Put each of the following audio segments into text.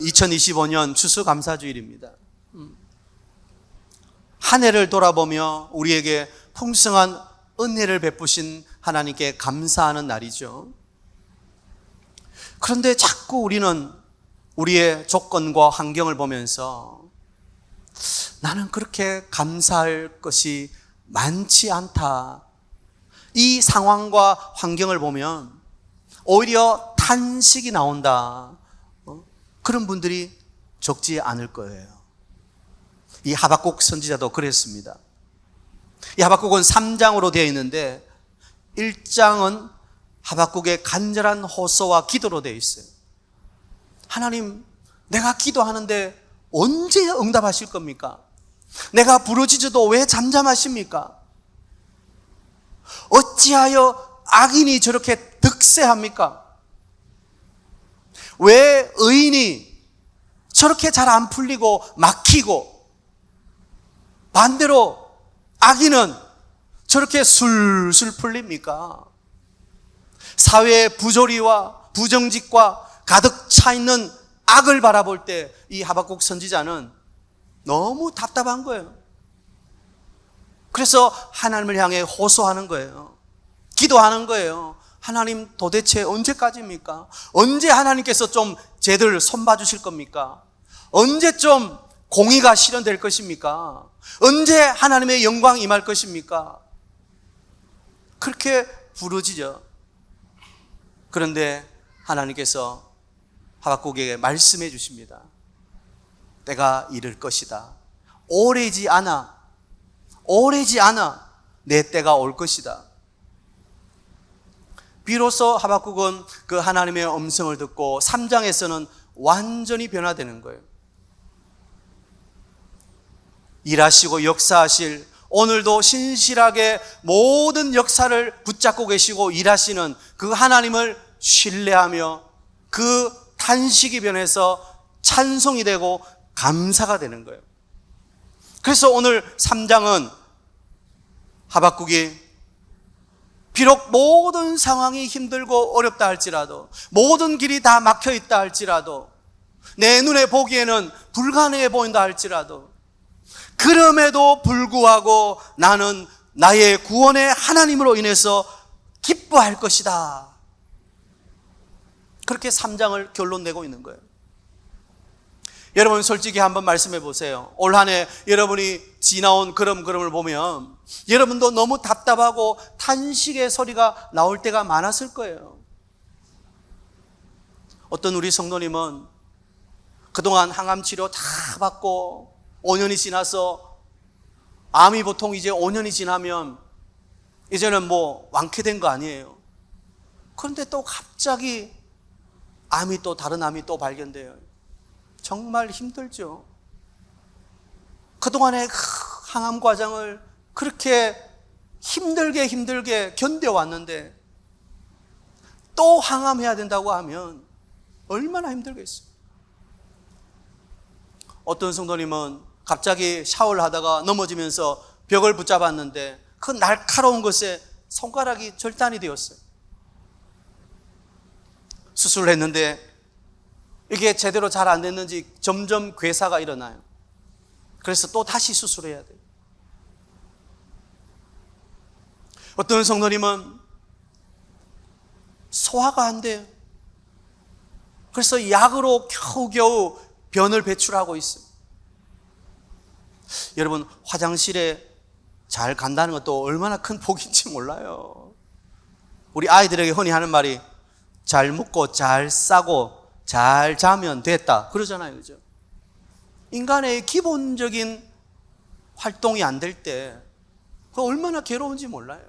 2025년 추수감사주일입니다. 한 해를 돌아보며 우리에게 풍성한 은혜를 베푸신 하나님께 감사하는 날이죠. 그런데 자꾸 우리는 우리의 조건과 환경을 보면서 나는 그렇게 감사할 것이 많지 않다. 이 상황과 환경을 보면 오히려 탄식이 나온다. 그런 분들이 적지 않을 거예요. 이 하박국 선지자도 그랬습니다. 이 하박국은 3장으로 되어 있는데 1장은 하박국의 간절한 호소와 기도로 되어 있어요. 하나님, 내가 기도하는데 언제 응답하실 겁니까? 내가 부르짖어도 왜 잠잠하십니까? 어찌하여 악인이 저렇게 득세합니까? 왜 의인이 저렇게 잘 안 풀리고 막히고 반대로 악인은 저렇게 술술 풀립니까? 사회의 부조리와 부정직과 가득 차 있는 악을 바라볼 때 이 하박국 선지자는 너무 답답한 거예요. 그래서 하나님을 향해 호소하는 거예요. 기도하는 거예요. 하나님, 도대체 언제까지입니까? 언제 하나님께서 좀 제들 손봐 주실 겁니까? 언제 좀 공의가 실현될 것입니까? 언제 하나님의 영광이 임할 것입니까? 그렇게 부르짖어. 그런데 하나님께서 하박국에게 말씀해 주십니다. 때가 이를 것이다. 오래지 않아 내 때가 올 것이다. 비로소 하박국은 그 하나님의 음성을 듣고 3장에서는 완전히 변화되는 거예요. 일하시고 역사하실, 오늘도 신실하게 모든 역사를 붙잡고 계시고 일하시는 그 하나님을 신뢰하며 그 탄식이 변해서 찬송이 되고 감사가 되는 거예요. 그래서 오늘 3장은 하박국이 비록 모든 상황이 힘들고 어렵다 할지라도, 모든 길이 다 막혀 있다 할지라도, 내 눈에 보기에는 불가능해 보인다 할지라도, 그럼에도 불구하고 나는 나의 구원의 하나님으로 인해서 기뻐할 것이다. 그렇게 3장을 결론 내고 있는 거예요. 여러분, 솔직히 한번 말씀해 보세요. 올 한 해 여러분이 지나온 걸음걸음을 보면 여러분도 너무 답답하고 탄식의 소리가 나올 때가 많았을 거예요. 어떤 우리 성도님은 그동안 항암 치료 다 받고 5년이 지나서, 암이 보통 이제 5년이 지나면 이제는 뭐 완쾌된 거 아니에요. 그런데 또 갑자기 암이 또 다른 암이 또 발견돼요. 정말 힘들죠. 그동안의 항암 과정을 그렇게 힘들게 견뎌왔는데 또 항암해야 된다고 하면 얼마나 힘들겠어요. 어떤 성도님은 갑자기 샤워를 하다가 넘어지면서 벽을 붙잡았는데 그 날카로운 것에 손가락이 절단이 되었어요. 수술을 했는데 이게 제대로 잘 안 됐는지 점점 괴사가 일어나요. 그래서 또 다시 수술해야 돼요. 어떤 성도님은 소화가 안 돼요. 그래서 약으로 겨우겨우 변을 배출하고 있어요. 여러분, 화장실에 잘 간다는 것도 얼마나 큰 복인지 몰라요. 우리 아이들에게 흔히 하는 말이 잘 먹고 잘 싸고 잘 자면 됐다 그러잖아요. 그죠? 인간의 기본적인 활동이 안 될 때 그 얼마나 괴로운지 몰라요.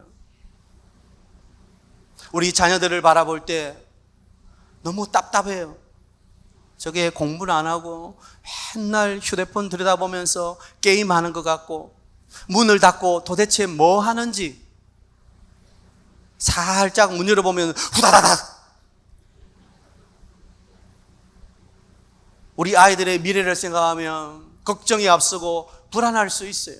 우리 자녀들을 바라볼 때 너무 답답해요. 저게 공부를 안 하고 맨날 휴대폰 들여다보면서 게임하는 것 같고, 문을 닫고 도대체 뭐 하는지 살짝 문 열어보면 후다다닥. 우리 아이들의 미래를 생각하면 걱정이 앞서고 불안할 수 있어요.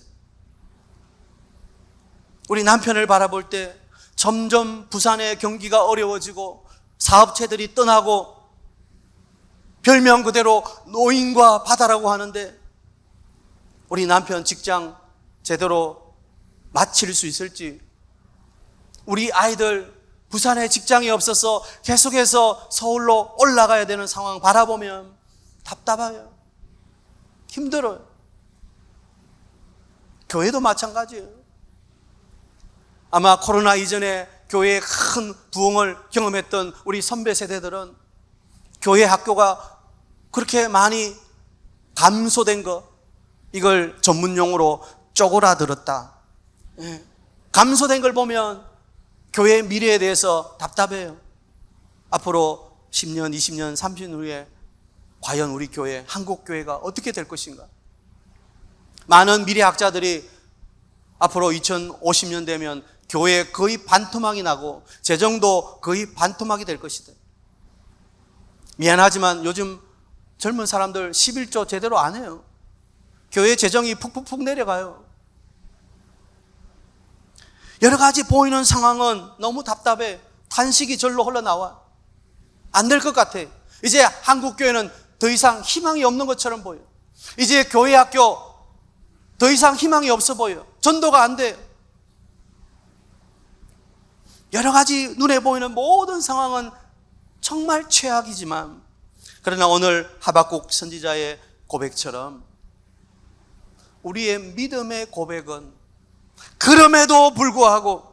우리 남편을 바라볼 때 점점 부산의 경기가 어려워지고 사업체들이 떠나고 별명 그대로 노인과 바다라고 하는데 우리 남편 직장 제대로 마칠 수 있을지, 우리 아이들 부산에 직장이 없어서 계속해서 서울로 올라가야 되는 상황 바라보면 답답해요. 힘들어요. 교회도 마찬가지예요. 아마 코로나 이전에 교회의 큰 부흥을 경험했던 우리 선배 세대들은 교회 학교가 그렇게 많이 감소된 거, 이걸 전문용어로 쪼그라들었다. 감소된 걸 보면 교회의 미래에 대해서 답답해요. 앞으로 10년, 20년, 30년 후에 과연 우리 교회, 한국 교회가 어떻게 될 것인가? 많은 미래학자들이 앞으로 2050년 되면 교회에 거의 반토막이 나고 재정도 거의 반토막이 될 것이다. 미안하지만 요즘 젊은 사람들 11조 제대로 안 해요. 교회 재정이 푹푹푹 내려가요. 여러 가지 보이는 상황은 너무 답답해. 탄식이 절로 흘러나와. 안 될 것 같아. 이제 한국 교회는 더 이상 희망이 없는 것처럼 보여. 이제 교회 학교 더 이상 희망이 없어 보여. 전도가 안 돼. 여러 가지 눈에 보이는 모든 상황은 정말 최악이지만, 그러나 오늘 하박국 선지자의 고백처럼 우리의 믿음의 고백은 그럼에도 불구하고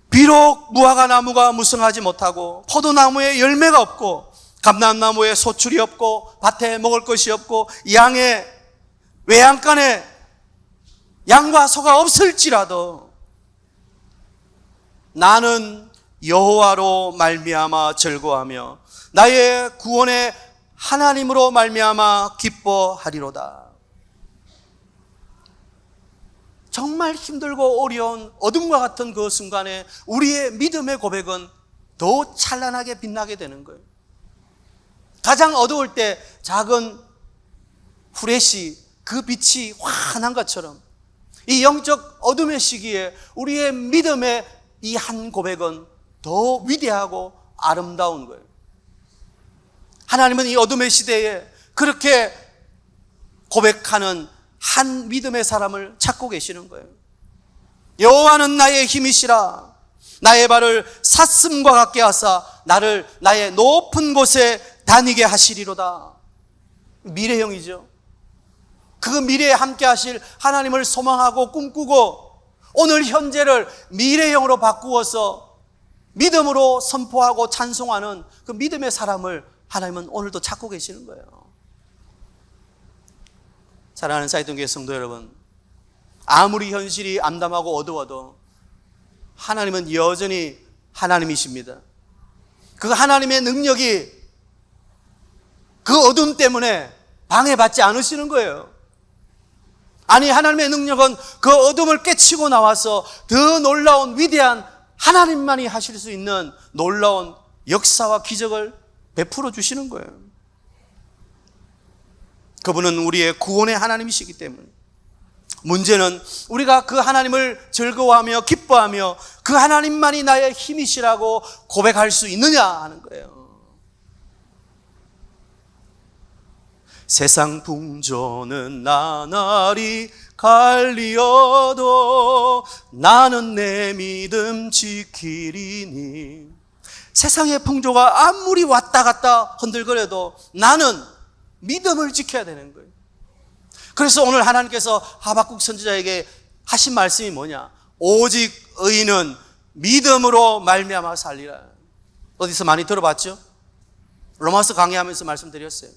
비록 무화과 나무가 무성하지 못하고 포도나무에 열매가 없고 감람나무에 소출이 없고 밭에 먹을 것이 없고 양의 외양간에 양과 소가 없을지라도 나는 여호와로 말미암아 즐거워하며 나의 구원의 하나님으로 말미암아 기뻐하리로다. 정말 힘들고 어려운 어둠과 같은 그 순간에 우리의 믿음의 고백은 더 찬란하게 빛나게 되는 거예요. 가장 어두울 때 작은 후레쉬, 그 빛이 환한 것처럼 이 영적 어둠의 시기에 우리의 믿음의 이 한 고백은 더 위대하고 아름다운 거예요. 하나님은 이 어둠의 시대에 그렇게 고백하는 한 믿음의 사람을 찾고 계시는 거예요. 여호와는 나의 힘이시라. 나의 발을 사슴과 같게 하사 나를 나의 높은 곳에 다니게 하시리로다. 미래형이죠. 그 미래에 함께 하실 하나님을 소망하고 꿈꾸고 오늘 현재를 미래형으로 바꾸어서 믿음으로 선포하고 찬송하는 그 믿음의 사람을 하나님은 오늘도 찾고 계시는 거예요. 사랑하는 사이동교회 성도 여러분, 아무리 현실이 암담하고 어두워도 하나님은 여전히 하나님이십니다. 그 하나님의 능력이 그 어둠 때문에 방해받지 않으시는 거예요. 아니, 하나님의 능력은 그 어둠을 깨치고 나와서 더 놀라운 위대한 하나님만이 하실 수 있는 놀라운 역사와 기적을 베풀어 주시는 거예요. 그분은 우리의 구원의 하나님이시기 때문에 문제는 우리가 그 하나님을 즐거워하며 기뻐하며 그 하나님만이 나의 힘이시라고 고백할 수 있느냐 하는 거예요. 세상 풍조는 나날이 갈리어도 나는 내 믿음 지키리니. 세상의 풍조가 아무리 왔다 갔다 흔들거려도 나는 믿음을 지켜야 되는 거예요. 그래서 오늘 하나님께서 하박국 선지자에게 하신 말씀이 뭐냐? 오직 의인은 믿음으로 말미암아 살리라. 어디서 많이 들어봤죠? 로마서 강의하면서 말씀드렸어요.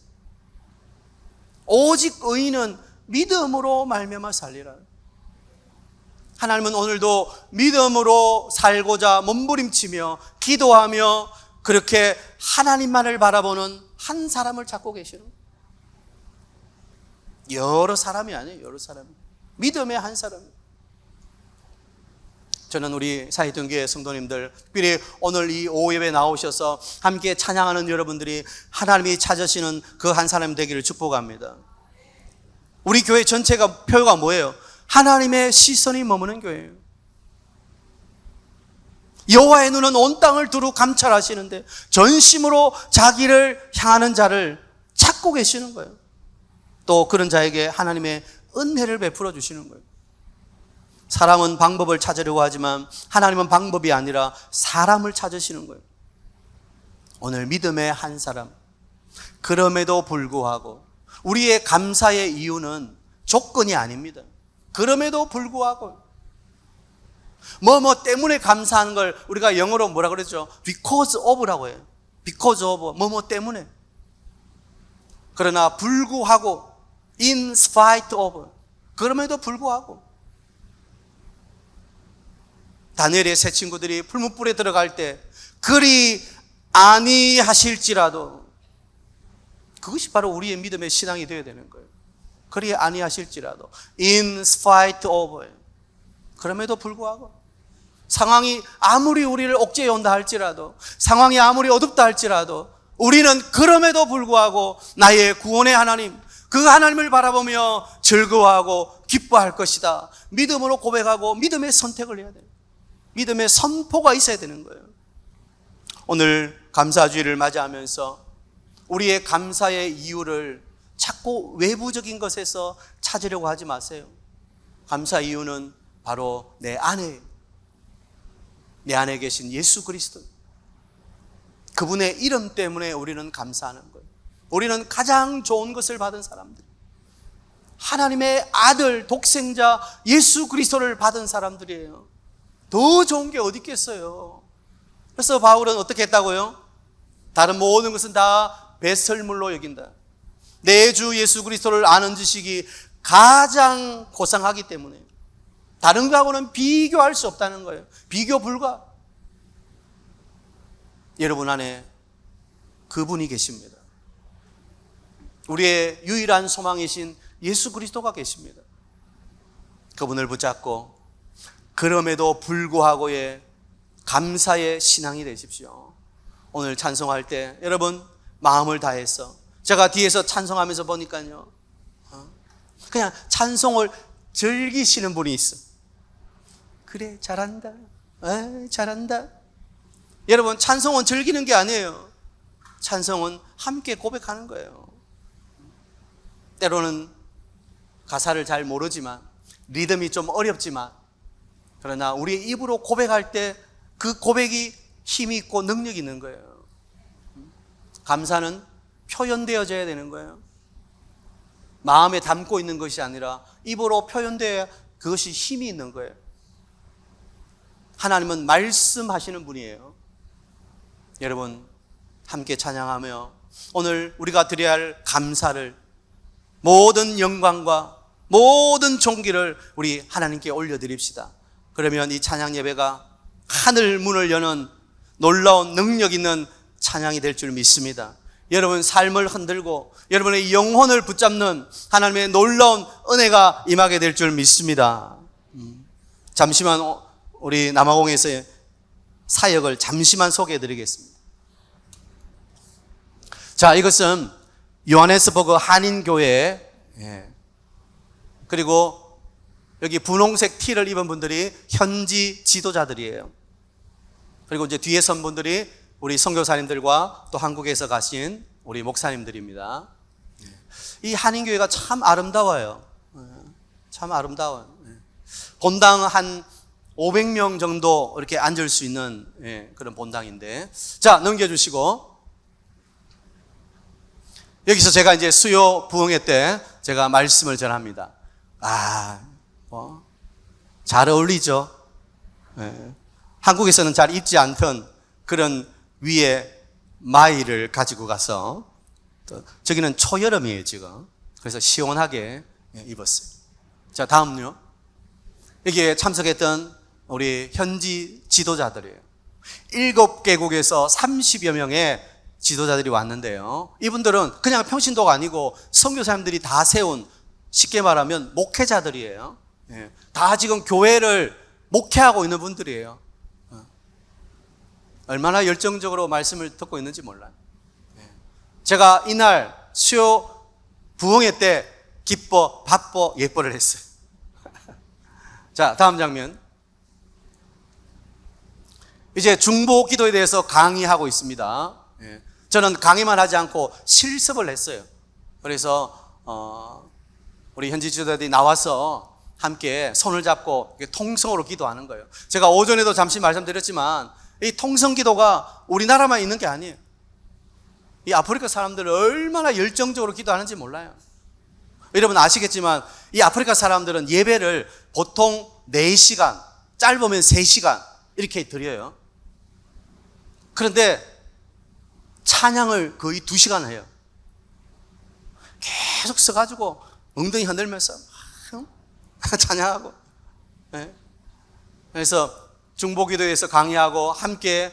오직 의인은 믿음으로 말미암아 살리라. 하나님은 오늘도 믿음으로 살고자 몸부림치며 기도하며 그렇게 하나님만을 바라보는 한 사람을 찾고 계시는 거예요. 여러 사람이 아니에요. 여러 사람. 믿음의 한 사람. 저는 우리 사이동교회 성도님들, 특별히 오늘 이 오후 예배에 나오셔서 함께 찬양하는 여러분들이 하나님이 찾으시는 그 한 사람 되기를 축복합니다. 우리 교회 전체가 표가 뭐예요? 하나님의 시선이 머무는 교회예요. 여호와의 눈은 온 땅을 두루 감찰하시는데 전심으로 자기를 향하는 자를 찾고 계시는 거예요. 또 그런 자에게 하나님의 은혜를 베풀어 주시는 거예요. 사람은 방법을 찾으려고 하지만 하나님은 방법이 아니라 사람을 찾으시는 거예요. 오늘 믿음의 한 사람, 그럼에도 불구하고 우리의 감사의 이유는 조건이 아닙니다. 그럼에도 불구하고 뭐 때문에 감사하는 걸 우리가 영어로 뭐라 그랬죠? because of라고 해요. because of 뭐 때문에. 그러나 불구하고 in spite of 그럼에도 불구하고 다니엘의 세 친구들이 풀무불에 들어갈 때 그리 아니하실지라도 그것이 바로 우리의 믿음의 신앙이 되어야 되는 거예요. 그리 아니하실지라도 in spite of 그럼에도 불구하고 상황이 아무리 우리를 억제해 온다 할지라도 상황이 아무리 어둡다 할지라도 우리는 그럼에도 불구하고 나의 구원의 하나님 그 하나님을 바라보며 즐거워하고 기뻐할 것이다. 믿음으로 고백하고 믿음의 선택을 해야 돼요. 믿음의 선포가 있어야 되는 거예요. 오늘 감사주일을 맞이하면서 우리의 감사의 이유를 자꾸 외부적인 것에서 찾으려고 하지 마세요. 감사 이유는 바로 내 안에 계신 예수 그리스도 그분의 이름 때문에 우리는 감사하는 거예요. 우리는 가장 좋은 것을 받은 사람들, 하나님의 아들 독생자 예수 그리스도를 받은 사람들이에요. 더 좋은 게 어디 있겠어요. 그래서 바울은 어떻게 했다고요? 다른 모든 것은 다 배설물로 여긴다. 내 주 예수 그리스도를 아는 지식이 가장 고상하기 때문에 다른 것하고는 비교할 수 없다는 거예요. 비교 불가. 여러분 안에 그분이 계십니다. 우리의 유일한 소망이신 예수 그리스도가 계십니다. 그분을 붙잡고 그럼에도 불구하고의 감사의 신앙이 되십시오. 오늘 찬송할 때 여러분 마음을 다해서 제가 뒤에서 찬송하면서 보니까요 그냥 찬송을 즐기시는 분이 있어. 그래 잘한다 잘한다. 여러분 찬송은 즐기는 게 아니에요. 찬송은 함께 고백하는 거예요. 때로는 가사를 잘 모르지만 리듬이 좀 어렵지만 그러나 우리의 입으로 고백할 때 그 고백이 힘이 있고 능력이 있는 거예요. 감사는 표현되어져야 되는 거예요. 마음에 담고 있는 것이 아니라 입으로 표현되어야 그것이 힘이 있는 거예요. 하나님은 말씀하시는 분이에요. 여러분 함께 찬양하며 오늘 우리가 드려야 할 감사를 모든 영광과 모든 존귀를 우리 하나님께 올려드립시다. 그러면 이 찬양 예배가 하늘 문을 여는 놀라운 능력 있는 찬양이 될 줄 믿습니다. 여러분 삶을 흔들고 여러분의 영혼을 붙잡는 하나님의 놀라운 은혜가 임하게 될 줄 믿습니다. 잠시만 우리 남아공에서의 사역을 잠시만 소개해 드리겠습니다. 자, 이것은 요하네스버그 한인교회 그리고 여기 분홍색 티를 입은 분들이 현지 지도자들이에요. 그리고 이제 뒤에 선 분들이 우리 선교사님들과 또 한국에서 가신 우리 목사님들입니다. 이 한인교회가 참 아름다워요. 참 아름다워요. 본당 한 500명 정도 이렇게 앉을 수 있는 그런 본당인데, 자 넘겨주시고, 여기서 제가 이제 수요 부흥회 때 제가 말씀을 전합니다. 잘 어울리죠. 한국에서는 잘 입지 않던 그런 위에 마이를 가지고 가서, 또 저기는 초여름이에요 지금. 그래서 시원하게 입었어요. 자 다음요. 여기에 참석했던 우리 현지 지도자들이에요. 7개국에서 30여 명의 지도자들이 왔는데요, 이분들은 그냥 평신도가 아니고 선교사님들이 다 세운, 쉽게 말하면 목회자들이에요. 다 지금 교회를 목회하고 있는 분들이에요. 얼마나 열정적으로 말씀을 듣고 있는지 몰라요. 제가 이날 수요 부흥회 때 기뻐 바빠 예뻐를 했어요. 자 다음 장면. 이제 중보 기도에 대해서 강의하고 있습니다. 저는 강의만 하지 않고 실습을 했어요. 그래서 우리 현지 지도자들이 나와서 함께 손을 잡고 통성으로 기도하는 거예요. 제가 오전에도 잠시 말씀드렸지만 이 통성 기도가 우리나라만 있는 게 아니에요. 이 아프리카 사람들은 얼마나 열정적으로 기도하는지 몰라요. 여러분 아시겠지만 이 아프리카 사람들은 예배를 보통 4시간, 짧으면 3시간 이렇게 드려요. 그런데 찬양을 거의 2시간 해요. 계속 서가지고 엉덩이 흔들면서 찬양하고. 그래서 중보기도에서 강의하고 함께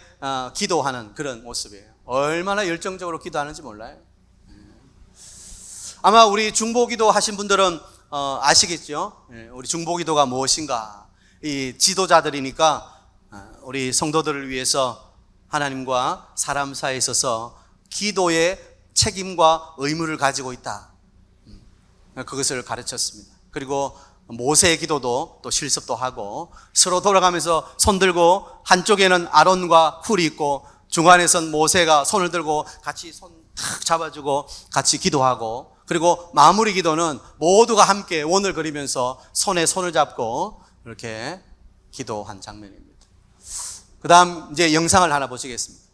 기도하는 그런 모습이에요. 얼마나 열정적으로 기도하는지 몰라요. 아마 우리 중보기도 하신 분들은 아시겠죠? 우리 중보기도가 무엇인가? 이 지도자들이니까 우리 성도들을 위해서 하나님과 사람 사이에 있어서 기도의 책임과 의무를 가지고 있다. 그것을 가르쳤습니다. 그리고 모세의 기도도 또 실습도 하고 서로 돌아가면서 손 들고 한쪽에는 아론과 훌이 있고 중간에선 모세가 손을 들고 같이 손 탁 잡아주고 같이 기도하고 그리고 마무리 기도는 모두가 함께 원을 그리면서 손에 손을 잡고 이렇게 기도한 장면입니다. 그 다음 이제 영상을 하나 보시겠습니다.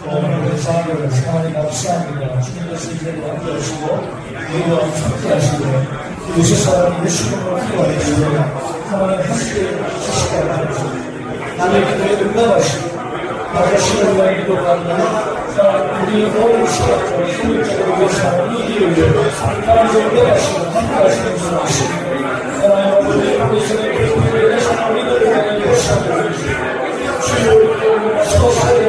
오늘 사역을 하나님 앞서합니다. 주님께서 이제를 함께하시고 우리와 함께하시고 예수 사람 예수님을 기도하시고 하나님 함께 하시기 바랍니다. 나의 기도에 응답하시고 나 자신을 위한 기도가 아니라 우리 모든 시간과 효율적으로 위해서 이 일을 위해 하나님을 응답하시고 함께하시는 줄 아시고 하나님 우리 모두의 기도를 위해서 우리들을 위하여 역사하고 주님을 서서히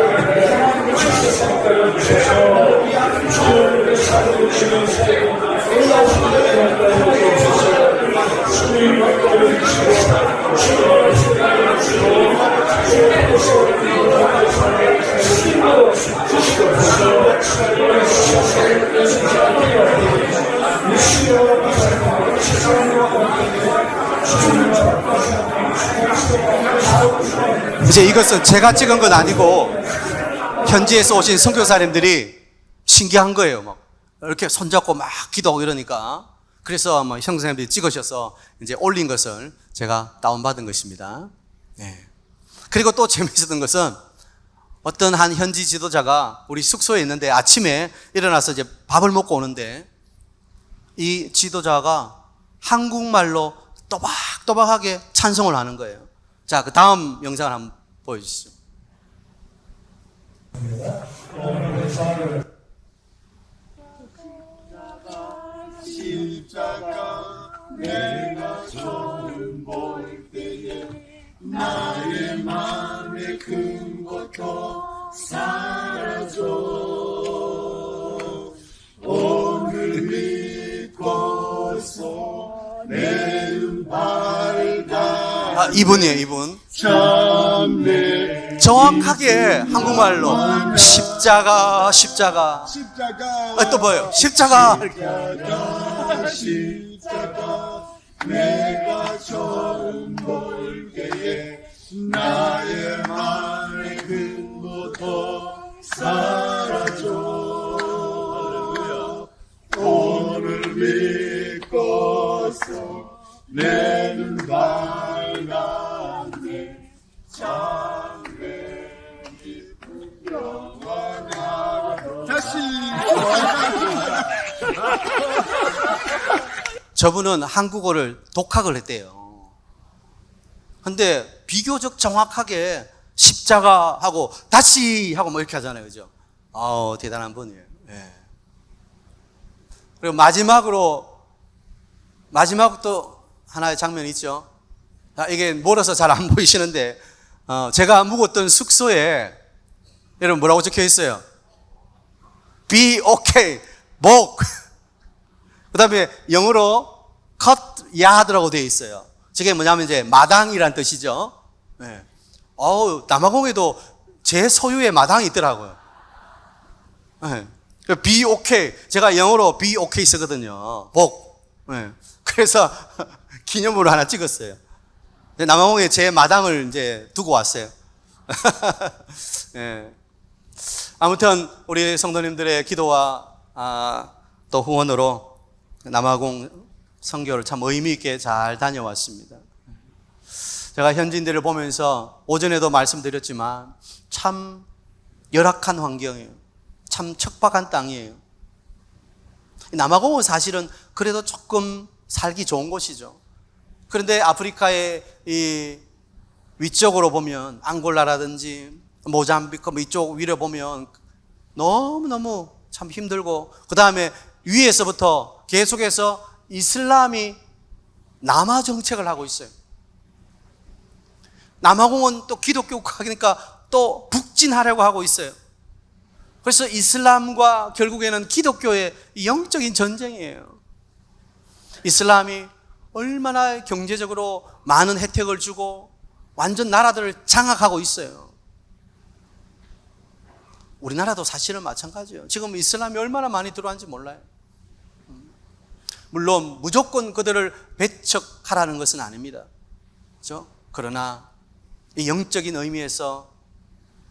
이제 이것은 제가 찍은 건 아니고 현지에서 오신 선교사님들이 신기한 거예요. 막 이렇게 손잡고 막 기도하고 이러니까. 그래서 뭐 선교사님들이 찍으셔서 이제 올린 것을 제가 다운받은 것입니다. 네. 그리고 또 재미있었던 것은 어떤 한 현지 지도자가 우리 숙소에 있는데 아침에 일어나서 이제 밥을 먹고 오는데 이 지도자가 한국말로 또박또박하게 찬송을 하는 거예요. 자, 그 다음 영상을 한번 보여주시죠. 십자가 내가 처음 볼 때에 나의 마음의 큰 것도 사라져 오늘 믿고서 내 눈 밝아 이분이에요, 이분. 참내 정확하게 한국말로 십자가 또 뭐예요? 십자가 내가 처음 볼 때에 나의 마음의 근거도 사라져 오늘 믿고서 내 눈 밝았네 참내 기쁜 영원하고 다시 저분은 한국어를 독학을 했대요. 근데 비교적 정확하게 십자가 하고 다시 하고 뭐 이렇게 하잖아요. 그죠? 대단한 분이에요. 네. 그리고 마지막으로 또 하나의 장면이 있죠. 이게 멀어서 잘 안 보이시는데 제가 묵었던 숙소에 여러분 뭐라고 적혀 있어요? Be okay. 목. 그 다음에 영어로 cut yard라고 되어 있어요. 저게 뭐냐면 이제 마당이란 뜻이죠. 네. 남아공에도 제 소유의 마당이 있더라고요. 네. Be okay. 제가 영어로 be okay 쓰거든요. 복. 네. 그래서 기념으로 하나 찍었어요. 남아공에 제 마당을 이제 두고 왔어요. 예. 아무튼 우리 성도님들의 기도와 또 후원으로 남아공 선교를 참 의미 있게 잘 다녀왔습니다. 제가 현지인들을 보면서 오전에도 말씀드렸지만 참 열악한 환경이에요. 참 척박한 땅이에요. 남아공은 사실은 그래도 조금 살기 좋은 곳이죠. 그런데 아프리카의 이 위쪽으로 보면 앙골라라든지 모잠비크 이쪽 위로 보면 너무너무 참 힘들고, 그 다음에 위에서부터 계속해서 이슬람이 남하 정책을 하고 있어요. 남아공은 또 기독교 국가니까 또 북진하려고 하고 있어요. 그래서 이슬람과 결국에는 기독교의 영적인 전쟁이에요. 이슬람이 얼마나 경제적으로 많은 혜택을 주고 완전 나라들을 장악하고 있어요. 우리나라도 사실은 마찬가지예요. 지금 이슬람이 얼마나 많이 들어왔는지 몰라요. 물론 무조건 그들을 배척하라는 것은 아닙니다. 그렇죠? 그러나 이 영적인 의미에서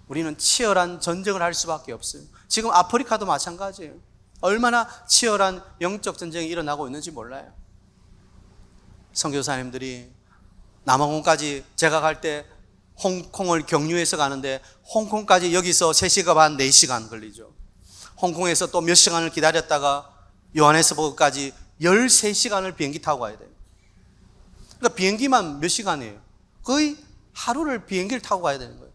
우리는 치열한 전쟁을 할 수밖에 없어요. 지금 아프리카도 마찬가지예요. 얼마나 치열한 영적 전쟁이 일어나고 있는지 몰라요. 선교사님들이 남아공까지 제가 갈 때 홍콩을 경유해서 가는데 홍콩까지 여기서 3시간 반, 4시간 걸리죠. 홍콩에서 또 몇 시간을 기다렸다가 요하네스버그까지 13시간을 비행기 타고 가야 돼요. 그러니까 비행기만 몇 시간이에요. 거의 하루를 비행기를 타고 가야 되는 거예요.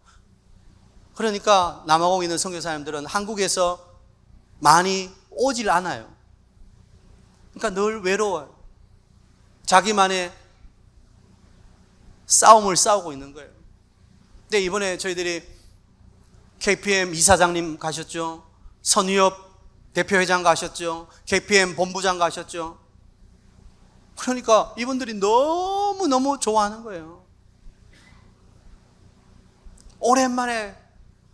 그러니까 남아공에 있는 선교사님들은 한국에서 많이 오질 않아요. 그러니까 늘 외로워요. 자기만의 싸움을 싸우고 있는 거예요. 근데 이번에 저희들이 KPM 이사장님 가셨죠. 선유엽 대표회장 가셨죠. KPM 본부장 가셨죠. 그러니까 이분들이 너무너무 좋아하는 거예요. 오랜만에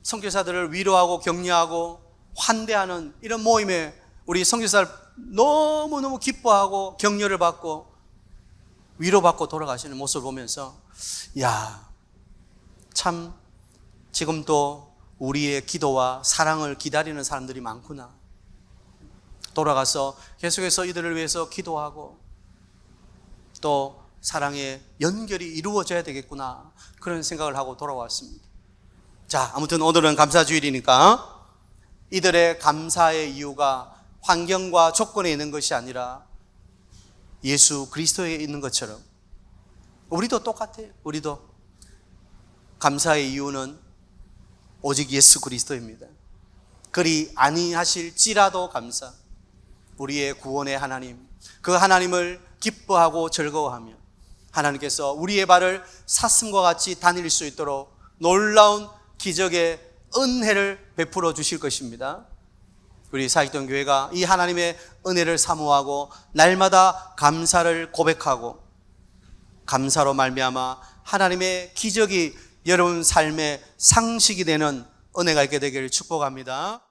선교사들을 위로하고 격려하고 환대하는 이런 모임에 우리 선교사를 너무너무 기뻐하고 격려를 받고 위로받고 돌아가시는 모습을 보면서 참 지금도 우리의 기도와 사랑을 기다리는 사람들이 많구나. 돌아가서 계속해서 이들을 위해서 기도하고 또 사랑의 연결이 이루어져야 되겠구나, 그런 생각을 하고 돌아왔습니다. 자, 아무튼 오늘은 감사주일이니까 이들의 감사의 이유가 환경과 조건에 있는 것이 아니라 예수 그리스도에 있는 것처럼 우리도 똑같아요. 우리도 감사의 이유는 오직 예수 그리스도입니다. 그리 아니하실지라도 감사. 우리의 구원의 하나님, 그 하나님을 기뻐하고 즐거워하며 하나님께서 우리의 발을 사슴과 같이 다닐 수 있도록 놀라운 기적의 은혜를 베풀어 주실 것입니다. 우리 사익동 교회가 이 하나님의 은혜를 사모하고 날마다 감사를 고백하고 감사로 말미암아 하나님의 기적이 여러분 삶의 상식이 되는 은혜가 있게 되기를 축복합니다.